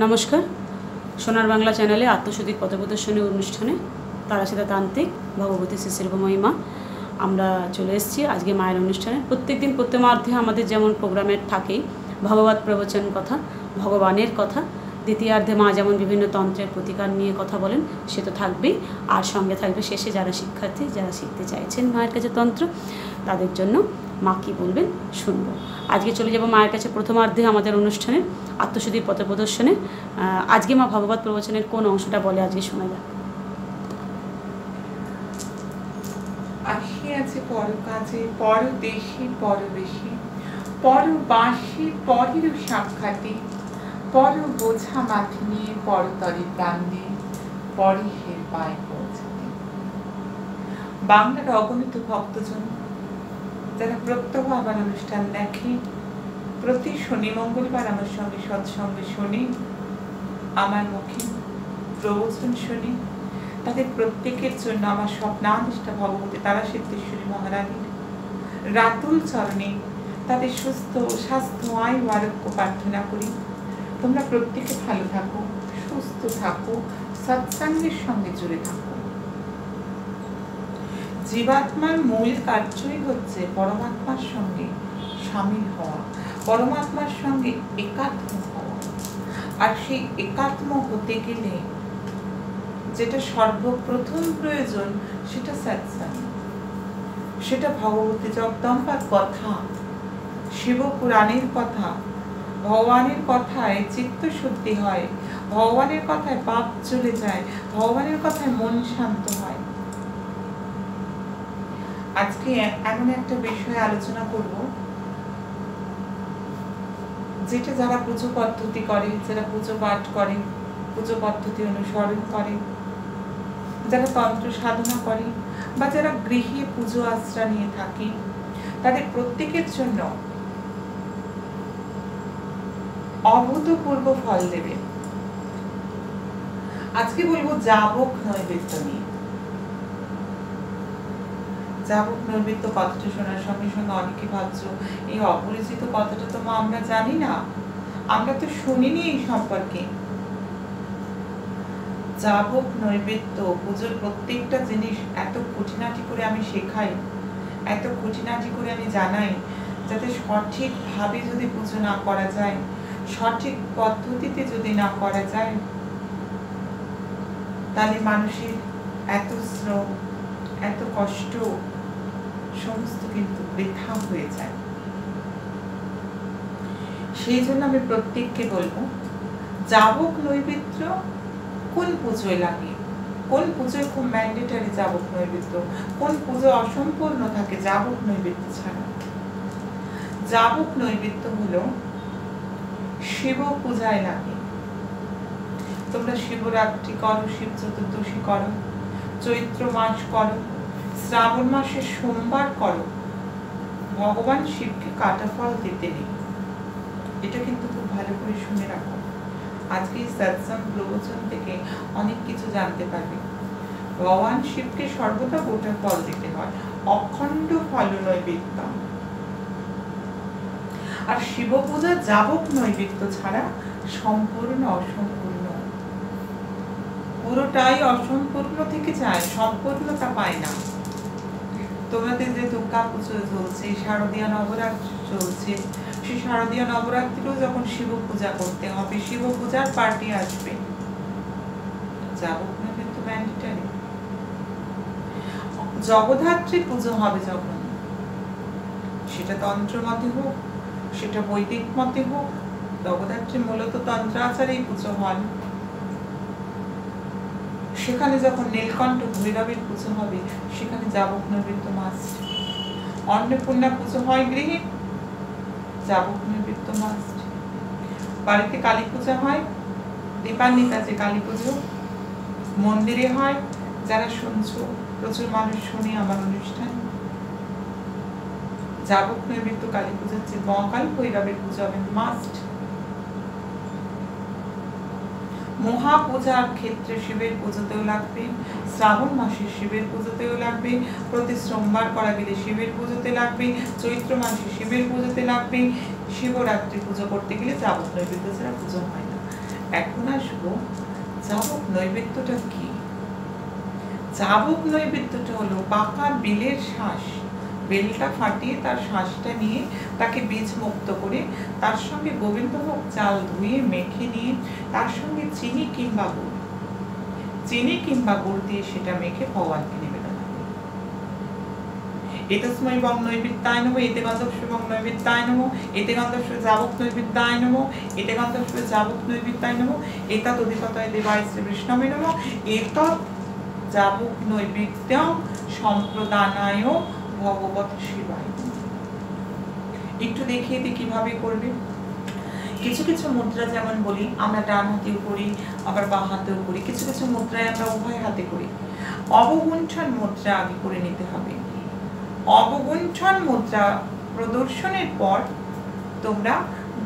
নমস্কার। সোনার বাংলা চ্যানেলে আত্মশুদ্ধি পথপ্রদর্শনী অনুষ্ঠানে তারাশিদা তান্ত্রিক ভগবতী শিশিরভূময়ী মা আমরা চলে এসেছি আজকে মায়ের অনুষ্ঠানে। প্রত্যেকদিন প্রত্যেমার্ধে আমাদের যেমন প্রোগ্রামের থাকেই ভগবত প্রবচন কথা, ভগবানের কথা, দ্বিতীয়ার্ধে মা যেমন বিভিন্ন তন্ত্রের প্রতিকার নিয়ে কথা বলেন সে তো থাকবেই, আর সঙ্গে থাকবে শেষে যারা শিক্ষার্থী যারা শিখতে চাইছেন মায়ের কাছে তন্ত্র তাদের জন্য মা কী বলবেন শুনবো। আজকে চলে যাব মায়ের কাছে প্রথমার্ধে আমাদের অনুষ্ঠানে আত্মশুদ্ধির পথ প্রদর্শনে। আজকে মা ভগবত প্রবচনের কোন অংশটা বলে আজকে শোনা যাক। আসিয়াছে পর কাজে পর দেশে পরবেশে পরবাসী পরের সাক্ষাতে পর বোঝা মাথে নিয়ে পরতরে প্রাণ দিয়ে পরের পায়ে পৌঁছাতে। বাংলার অগণিত ভক্তজন যারা প্রত্যহ আমার অনুষ্ঠান দেখে, প্রতি শনি মঙ্গলবার আমার সঙ্গে সৎসঙ্গে শুনি, আমার মুখে প্রবচন শুনি, তাদের প্রত্যেকের জন্য আমার স্বপ্নাদিষ্টা ভগবতী তারা সিদ্ধেশ্বরী মহারানীর রাতুল চরণে তাদের সুস্থ স্বাস্থ্য আয়ু আরোগ্য প্রার্থনা করি। তোমরা প্রত্যেকে ভালো থাকো, সুস্থ থাকো, সৎসঙ্গের সঙ্গে জুড়ে থাকো। জীবাত্মার মূল কার্যই হচ্ছে পরমাত্মার সঙ্গে সামিল হওয়া, পরমাত্মার সঙ্গে একাত্ম হওয়া। আর সেই একাত্ম হতে গেলে যেটা সর্বপ্রথম প্রয়োজন সেটা সৎসঙ্গ, সেটা ভগবতী জগদম্বার কথা, শিব পুরাণের কথা। ভগবানের কথায় চিত্ত শুদ্ধি হয়, ভগবানের কথায় পাপ চলে যায়, ভগবানের কথায় মন শান্ত হয়। আজকে এমন একটা বিষয়ে আলোচনা করব যেটা যারা পুজো পদ্ধতি করে, যারা পুজো পাঠ করে, পুজো পদ্ধতি অনুসরণ করে, যারা তন্ত্র সাধনা করে বা যারা গৃহে পুজো আশ্রা নিয়ে থাকে, তাদের প্রত্যেকের জন্য অভূতপূর্ব ফল দেবে। আজকে বলবো যাবক নৈবেদ্য নিয়ে। যাবক নৈবেদ্য কথাটা শোনার সঙ্গে সঙ্গে অনেকে ভাবছো এই অপরিচিত কথাটা তো আমরা জানি না, আমরা তো শুনিনি এই সম্পর্কে। যাবক নৈবেদ্য পুজোর প্রত্যেকটা জিনিস এত খুঁটিনাটি করে আমি শেখাই, এত খুঁটিনাটি করে আমি জানাই, যাতে সঠিকভাবে যদি পুজো না করা যায়, সঠিক পদ্ধতিতে যদি না করা যায়, তাহলে মানুষের এত শ্রম এত কষ্ট সমস্ত কিন্তু বৃথা হয়ে যায়। সেই জন্য আমি প্রত্যেককে বলবো যাবক নৈবেদ্য কোন পুজোয় লাগে, কোন পুজোয় খুব ম্যান্ডেটরি যাবক নৈবেদ্য, কোন পুজো অসম্পূর্ণ থাকে যাবক নৈবেদ্য ছাড়া। যাবক নৈবেদ্য হলো শিব পূজায় লাগে। তোমরা শিবরাত্রি করো, শিব চতুর্দশী করো, চৈত্র মাস করো, শ্রাবণ মাসে সোমবার করো, ভগবান শিবকে কাটা ফল দিতে নেই। এটা কিন্তু খুব ভালো করে শুনে রাখো। আজকে সৎসঙ্গ প্রবচন থেকে অনেক কিছু জানতে পারবে। ভগবান শিবকে সর্বদা গোটা ফল দিতে হয়, অখণ্ড ফল নৈবেদ্য। আর শিব পূজা যাবক নৈবেদ্য ছাড়া সম্পূর্ণ অসম্পূর্ণ, পুরোটাই অসম্পূর্ণ থেকে যায়, সম্পূর্ণতা পায় না। তোমাদের যে দুর্গা পুজো চলছে, শারদীয় নবরাত্রি চলছে, সেই শারদীয় নবরাত্রিও যখন শিব পূজা করতে হবে, শিব পূজার পার্টি আসবে, যাবক নৈবেদ্য ম্যান্ডেটরি। জগদ্ধাত্রী পুজো হবে যখন, সেটা তন্ত্র মতে হোক, সেটা বৈদিক মতে হোক, জগদ্ধাত্রী মূলত তন্ত্রাচারেই পুজো হয়। সেখানে যখন নীলকণ্ঠ ভৈরবের পুজো হবে, সেখানে যাবক নৈবেদ্য মাস্ট। অন্নপূর্ণা পুজো হয় গৃহে, যাবক নৈবেদ্য মাস্ট। বাড়িতে কালী পূজা হয়, দীপান্বিতা যে কালী পুজো মন্দিরে হয়, যারা শুনছো প্রচুর মানুষ শুনে আমার অনুষ্ঠান, যাবক নৈবেদ্য কালী পূজা হচ্ছে, মহাকাল ভৈরবের পুজো হবে মাস্ট। মহাপূজার ক্ষেত্রে শিবের পুজোতেও লাগবে, শ্রাবণ মাসে শিবের পুজোতেও লাগবে, প্রতি সোমবার করা গেলে শিবের পুজোতে লাগবে, চৈত্র মাসে শিবের পুজোতে লাগবে, শিবরাত্রি পুজো করতে গেলে যাবক নৈবেদ্য ছাড়া পুজো হয় না। এখন আসবো যাবক নৈবেদ্যটা কি। যাবক নৈবেদ্যটা হলো পাকা বেলের শ্বাস, বেলটা ফাটিয়ে তার শ্বাসটা নিয়ে তাকে বীজ মুক্ত করে তার সঙ্গে গোবিন্দভোগ চাল ধুয়ে মেখে নিয়ে তার সঙ্গে চিনি কিংবা গুড় দিয়ে সেটা মেখে ভগবানকে নিবেদন করে। এতস্মৈ বং নৈবেদ্যায় নমঃ, এতে গন্ধস্য বং নৈবেদ্যায় নমঃ, এতে গন্ধস্য যাবক নৈবেদ্যায় নমঃ, এতে গন্ধস্য যাবক নৈবেদ্যায় নমঃ, এতৎ অধিপতয়ে দেবায় শ্রী বিষ্ণবে নমঃ, এতৎ যাবক নৈবেদ্যং সম্প্রদানায় ভগবত শিবায়। একটু দেখিয়ে দিই কিভাবে করবে। কিছু কিছু মুদ্রা যেমন বলি আমরা ডান হাতেও করি, আবার বাঁ হাতেও করি, কিছু কিছু মুদ্রায় আমরা উভয় হাতে করি। অবগুণ্ঠন মুদ্রা আগে করে নিতে হবে। অবগুণ্ঠন মুদ্রা প্রদর্শনের পর তোমরা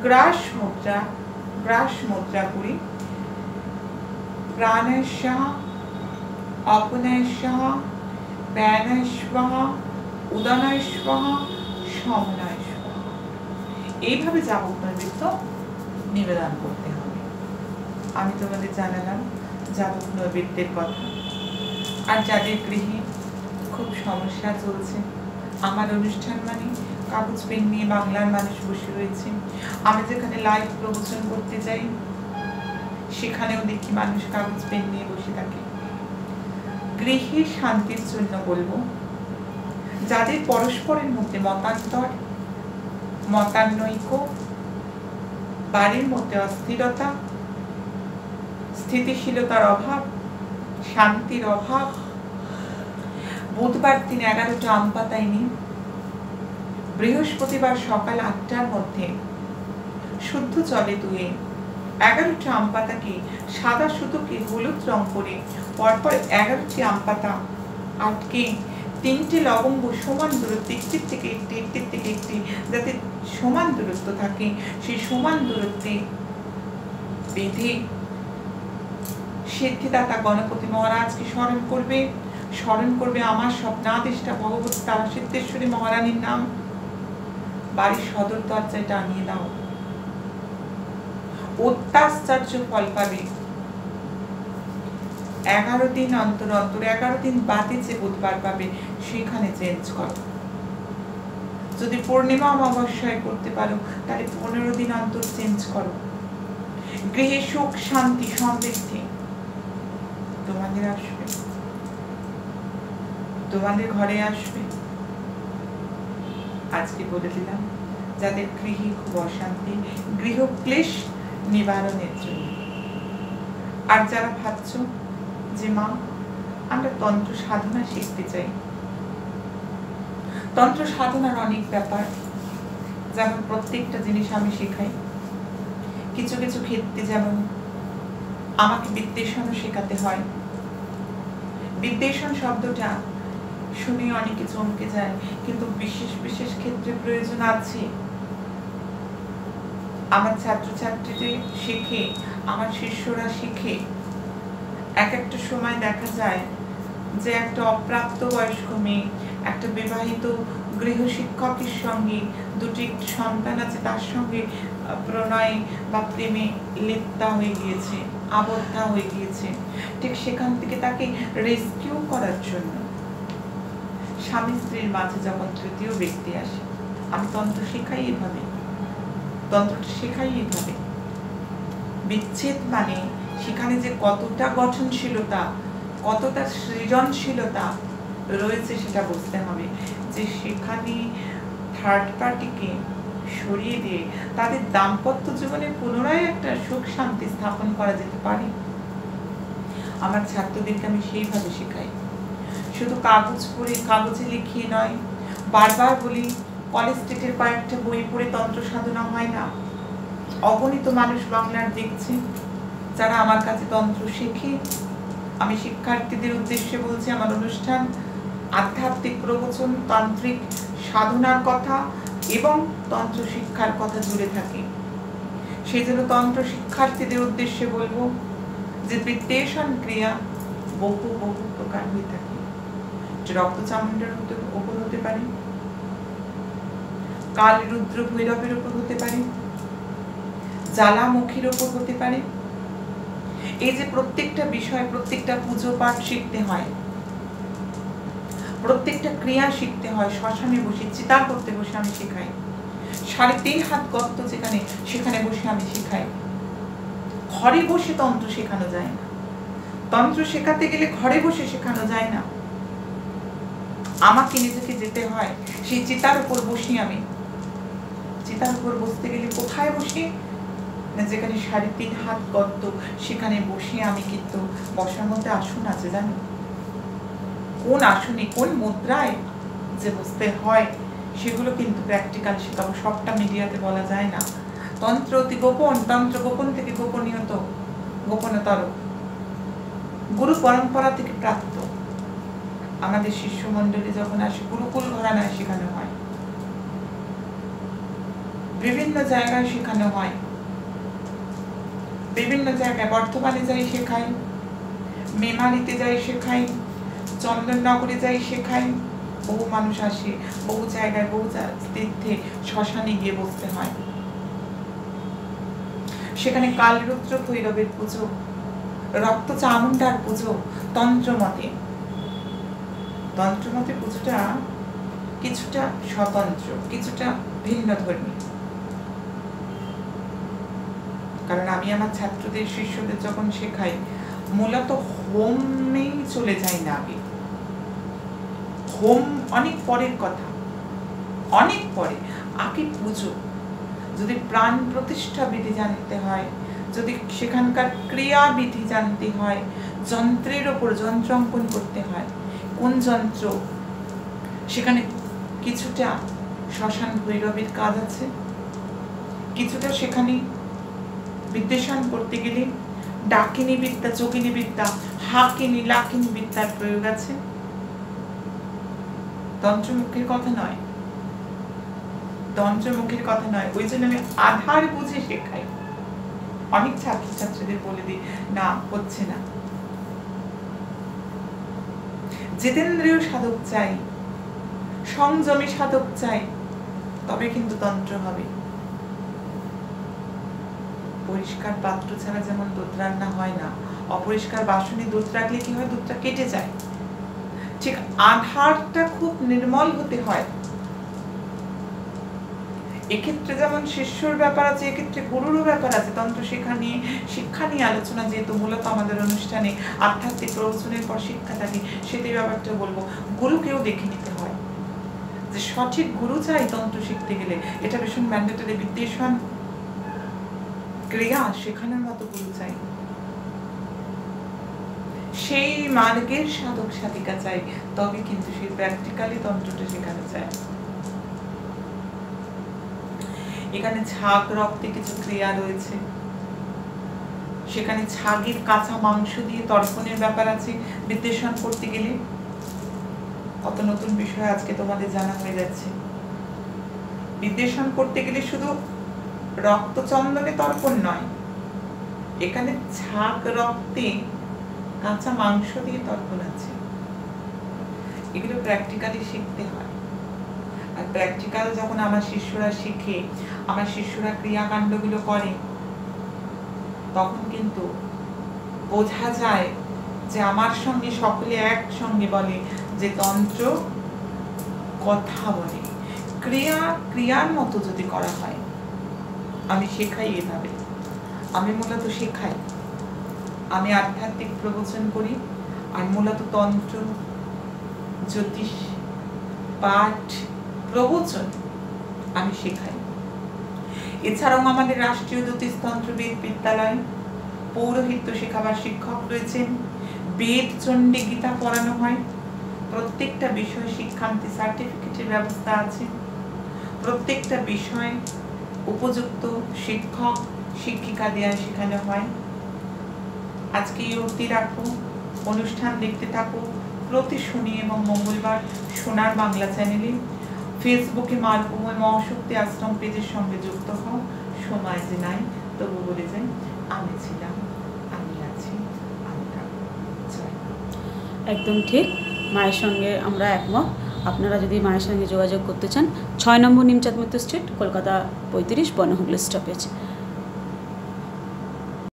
গ্রাস মুদ্রা করি। প্রাণস্যাঃ, অপনস্যাঃ, ব্যানস্যাঃ, উদনস্যাঃ, সমনস্যাঃ। এইভাবে যাবক নৈবেদ্য নিবেদন করতে হবে। আমি তোমাদের জানালাম যাবক নৈবেদ্যের কথা। আর যাদের গৃহে খুব সমস্যা চলছে, আমার অনুষ্ঠান মানে কাগজ পেন নিয়ে বাংলার মানুষ বসে রয়েছে। আমি যেখানে লাইভ প্রবচন করতে যাই সেখানেও দেখি মানুষ কাগজ পেন নিয়ে বসে থাকে। গৃহের শান্তির জন্য বলবো, যাদের পরস্পরের মধ্যে মতান্তর, মতানৈক্য, বাড়ির মধ্যে অস্থিরতা, স্থিতিশীলতার অভাব, শান্তির অভাব, বুধবার দিন 11টা আম পাতায় নিন, বৃহস্পতিবার সকাল 8টার মধ্যে শুদ্ধ জলে ধুয়ে 11টা আম পাতাকে সাদা সুতোকে হলুদ রং করে পরপর 11টি আম পাতা আটকে 3টে লবঙ্গ সমান দূরত্বে, একটির থেকে একটি যাতে সমান দূরত্ব থাকে, সেই সমান দূরত্বে বেঁধে সিদ্ধিদাতা গণপতি মহারাজকে স্মরণ করবে আমার স্বপ্নাদেষ্টা ভগবতী তারা সিদ্ধেশ্বরী মহারানীর নাম। বাড়ির সদর দরজায় টানিয়ে দাও, অত্যাশ্চর্য ফল পাবে। 11 দিন অন্তর 11 দিন বাদে যে বুধবার পাবে সেখানে চেঞ্জ করো। যদি পূর্ণিমা অমাবস্যায় করতে পারো তাহলে 15 দিন অন্তর চেঞ্জ করো। গৃহে সুখ, শান্তি, সমৃদ্ধি তোমাদের আসবে, তোমাদের ঘরে আসবে। আজকে বলে দিলাম যাদের গৃহে খুব অশান্তি, গৃহ ক্লেশ নিবারণের জন্য। আর যারা ভাবছ যে মা আমরা তন্ত্র সাধনা শিখতে চাই, তন্ত্র সাধনার অনেক ব্যাপার, যেমন প্রত্যেকটা জিনিস আমি শেখাই। কিছু কিছু ক্ষেত্রে যেমন আমাকে বিদ্বেষণও শেখাতে হয়। বিদ্বেষণ শব্দটা শুনে অনেকে চমকে যায়, কিন্তু বিশেষ বিশেষ ক্ষেত্রে প্রয়োজন আছে। আমার ছাত্রছাত্রীদের শিখে, আমার শিষ্যরা শিখে। এক একটা সময় দেখা যায় যে একটা অপ্রাপ্ত বয়স্ক মেয়ে একটা বিবাহিত গৃহ শিক্ষকের সঙ্গে দুটি সন্তান আছে, তার সঙ্গে প্রণয় বা প্রেমে লিপ্তা হয়ে গিয়েছে, আবদ্ধা হয়ে গিয়েছে। ঠিক সেখান থেকে তাকে রেস্কিউ করার জন্য স্বামী স্ত্রীর মাঝে যখন তৃতীয় ব্যক্তি আসে, আমি তন্ত্র শেখাই এভাবে, তন্ত্রটা শেখাই এভাবে। বিচ্ছেদ মানে সেখানে যে কতটা গঠনশীলতা, কতটা সৃজনশীলতা রয়েছে সেটা বুঝতে হবে। যে সেখানে থার্ড পার্টিকে সরিয়ে দিয়ে তাদের দাম্পত্য জীবনে পুনরায় একটা সুখ শান্তি স্থাপন করা যেতে পারে। আমার ছাত্রদেরকে আমি সেইভাবে শেখাই। শুধু কাগজ পড়ে, কাগজে লিখিয়ে নয়। বারবার বলি, কলেজ স্ট্রিটের কয়েকটা বই পড়ে তন্ত্র সাধনা হয় না। অগণিত মানুষ বাংলার দেখছে যারা আমার কাছে তন্ত্র শেখে। আমি শিক্ষার্থীদের উদ্দেশ্যে বলছি, আমার অনুষ্ঠান আধ্যাত্মিক প্রবচন, তান্ত্রিক সাধনার কথা এবং তন্ত্র শিক্ষার কথা জুড়ে থাকে। সেই জন্য তন্ত্র শিক্ষার্থীদের উদ্দেশ্যে বলবো যে বিদ্বেষণ ক্রিয়া বহু বহু প্রকার হয়ে থাকে। রক্তচামুণ্ডার উপর হতে পারে, কাল রুদ্র ভৈরবের উপর হতে পারে, জ্বালামুখীর উপর হতে পারে, এই যে প্রত্যেকটা বিষয়, প্রত্যেকটা পুজো পাঠ শিখতে হয়, প্রত্যেকটা ক্রিয়া শিখতে হয়। শ্মশানে বসে চিতা করতে বসে আমি শেখাই, 3.5 হাত গর্ত যেখানে, সেখানে বসে আমি শেখাই। ঘরে বসে তন্ত্র শেখানো যায় না। তন্ত্র শেখাতে গেলে ঘরে বসে শেখানো যায় না, আমাকে নিজেকে যেতে হয় সেই চিতার উপর বসি। আমি চিতার উপর বসতে গেলে কোথায় বসি না, যেখানে 3.5 হাত গর্ত, সেখানে বসে আমি কিন্তু বসার মধ্যে আসন আছে জানো, কোন আসনে কোন মুদ্রায় যে বসতে হয় সেগুলো কিন্তু প্র্যাকটিক্যাল শেখাবো। সবটা মিডিয়াতে বলা যায় না। তন্ত্র অতি গোপন, তন্ত্র গোপন থেকে গোপনীয়ত, গোপনতর, গুরু পরম্পরা থেকে প্রাপ্ত। আমাদের শিষ্য মন্ডলী যখন আসে গুরুকুল ঘরানায় শেখানো হয়, বিভিন্ন জায়গায় শেখানো হয়, বিভিন্ন জায়গায় বর্ধমানে যাই শেখাই, মেমারিতে যাই শেখাই, চন্দননগরে যাই শেখাই। বহু মানুষ আসে, বহু জায়গায়, বহু তীর্থে, শ্মশানে গিয়ে বসতে হয়। সেখানে কালরুদ্র ভৈরবের পুজো, রক্ত চামুন্ডার পুজো তন্ত্রমতে। তন্ত্রমতে পুজোটা কিছুটা স্বতন্ত্র, কিছুটা ভিন্ন ধর্মী। কারণ আমি আমার ছাত্রদের, শিষ্যদের যখন শেখাই, মূলত হোমেই চলে যাই না আগে। হোম অনেক পরের কথা, অনেক পরে। আগে পুজো, যদি প্রাণ প্রতিষ্ঠা বিধি জানতে হয়, যদি সেখানকার ক্রিয়াবিধি জানতে হয়, যন্ত্রের ওপর যন্ত্র অঙ্কন করতে হয়, কোন যন্ত্র, সেখানে কিছুটা শ্মশান ভৈরবের কাজ আছে, কিছুটা সেখানে বিদ্বেষণ করতে গেলে ডাকিনী বিদ্যা, যোগিনী বিদ্যা, হাকিনী লাকিনী বিদ্যার প্রয়োগ আছে। তন্ত্রমুখের কথা নয়, তন্ত্রমুখের কথা নয়। ওই জন্য আমি আধার বুঝে শেখাই। অনেক ছাত্রছাত্রীদের বলে দিই, না হচ্ছে না। জিতেন্দ্রীয় সাধক চাই, সংযমী সাধক চাই, তবে কিন্তু তন্ত্র হবে। পরিষ্কার পাত্র ছাড়া যেমন দুধ রান্না হয় না, অপরিষ্কার বাসনে দুধ রাখলে কি হয়, দুধটা কেটে যায়। ঠিক আধারটা খুব নির্মল হতে হয়। এক্ষেত্রে যেমন শিষ্যর ব্যাপার আছে, এক্ষেত্রে গুরুরও ব্যাপার আছে। তন্ত্র শিক্ষা নিয়ে আলোচনা, যেহেতু মূলত আমাদের অনুষ্ঠানে আধ্যাত্মিক প্রবচনের পর শিক্ষা থাকে, সেটাই ব্যাপারটা বলবো। গুরুকেও দেখে নিতে হয়, যে সঠিক গুরু চাই তন্ত্র শিখতে গেলে। এটা ভীষণ ম্যান্ডেটরি। বিদ্বেষণ ক্রিয়া শেখানোর মতো গুরু চাই, সেই মার্গের সাধক সাধিকা চাই, তবে কিন্তু সেই প্র্যাকটিক্যালি তন্ত্রটা শেখানো যায়। এখানে ছাগ রক্তে কিছু ক্রিয়া রয়েছে, সেখানে ছাগের কাঁচা মাংস দিয়ে তর্পণের ব্যাপার আছে। বিদ্বেষণ করতে গেলে কত নতুন বিষয় আজকে তোমাদের জানা হয়ে যাচ্ছে। বিদ্বেষণ করতে গেলে শুধু রক্ত চন্দনে তর্পণ নয়, এখানে ছাগ রক্তে কাঁচা মাংস দিয়ে তর্পণ আছে। এগুলো প্র্যাকটিক্যালি শিখতে হয়। আর প্র্যাকটিক্যাল যখন আমার শিষ্যরা শিখে, আমার শিষ্যরা ক্রিয়াকাণ্ডগুলো করে, তখন কিন্তু বোঝা যায় যে আমার সঙ্গে সকলে একসঙ্গে বলে যে তন্ত্র কথা বলে। ক্রিয়ার মতো যদি করা হয়, আমি শেখাই এভাবে। আমি মূলত শেখাই, আমি আধ্যাত্মিক প্রবচন করি, আর মূলত তন্ত্র, জ্যোতিষ, পাঠ, প্রবচন আমি শেখাই। এছাড়াও আমাদের রাষ্ট্রীয় জ্যোতিষতন্ত্রবিদ বিদ্যালয়, পৌরোহিত্য শেখাবার শিক্ষক রয়েছেন, বেদ, চণ্ডী, গীতা পড়ানো হয়। প্রত্যেকটা বিষয় শিক্ষান্তি সার্টিফিকেটের ব্যবস্থা আছে। প্রত্যেকটা বিষয় উপযুক্ত শিক্ষক শিক্ষিকা দেওয়া শেখানো হয়। আজকে এই অবধি রাখো, অনুষ্ঠান দেখতে থাকো প্রতি শনি এবং মঙ্গলবার সোনার বাংলা চ্যানেলে। ফেসবুকে মালকুময় মহাশক্তি আশ্রম পেজের সঙ্গে যুক্ত হও। সময় যে নাই, তবু বলে যাই, আমি ছিলাম, আমি আছি, আমি থাকবো। একদম ঠিক, মায়ের সঙ্গে আমরা একমত। আপনারা যদি মায়ের সঙ্গে যোগাযোগ করতে চান, 6 নম্বর নিমচাঁদ মিত্র স্ট্রিট, কলকাতা 35, বনহুগলি স্টপেজ।